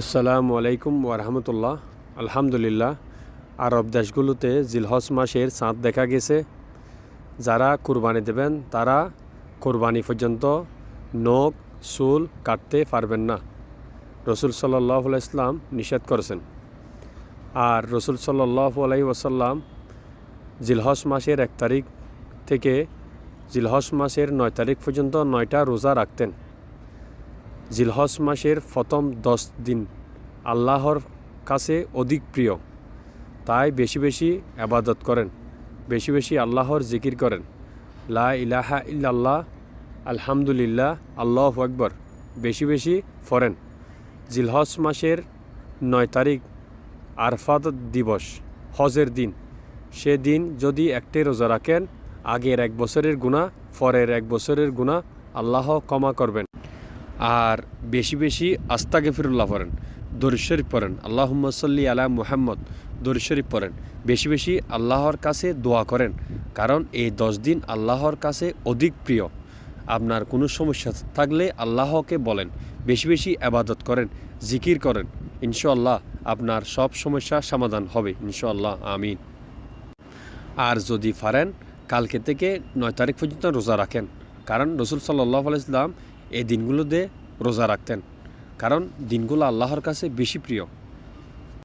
আসসালামু আলাইকুম ওরহামতুল্লাহ। আলহামদুলিল্লাহ, আরব দেশগুলোতে জিলহজ মাসের চাঁদ দেখা গেছে। যারা কুরবানি দেবেন তারা কুরবানি পর্যন্ত নখ চুল কাটতে পারবেন না। রসুল সাল্লাল্লাহু আলাইহি ওয়াসাল্লাম নিষেধ করেছেন। আর রসুল সাল্লাল্লাহু আলাইহি ওয়াসাল্লাম জিলহজ মাসের 1 তারিখ থেকে জিলহজ মাসের 9 তারিখ পর্যন্ত 9টা রোজা রাখতেন। জিলহজ মাসের প্রথম 10 দিন আল্লাহর কাছে অধিক প্রিয়, তাই বেশি বেশি ইবাদত করেন, বেশি বেশি আল্লাহর জিকির করেন। লা ইলাহা ইল্লাল্লাহ, আলহামদুলিল্লাহ, আল্লাহু আকবার বেশি বেশি পড়েন। জিলহজ মাসের 9 তারিখ আরফাত দিবস, হজের দিন। সেদিন যদি একটি রোজা রাখেন, আগের 1 বছরের গুনাহ, পরের 1 বছরের গুনাহ আল্লাহ ক্ষমা করবেন। আর বেশি বেশি আস্তাগফিরুল্লাহ পড়েন, দরুদ শরীফ পড়েন, আল্লাহুম্মা সাল্লি আলা মুহাম্মদ দরুদ শরীফ পড়েন। বেশি বেশি আল্লাহর কাছে দোয়া করেন, কারণ এই 10 দিন আল্লাহর কাছে অধিক প্রিয়। আপনার কোনো সমস্যা থাকলে আল্লাহকে বলেন, বেশি বেশি ইবাদত করেন, জিকির করেন, ইনশাআল্লাহ আপনার সব সমস্যা সমাধান হবে ইনশাআল্লাহ, আমিন। আর যদি পারেন কালকে থেকে 9 তারিখ পর্যন্ত রোজা রাখেন, কারণ রসুল সাল্লাল্লাহু আলাইহি ওয়াসাল্লাম এই দিনগুলোতে রোজা রাখতেন, কারণ দিনগুলো আল্লাহর কাছে বেশি প্রিয়।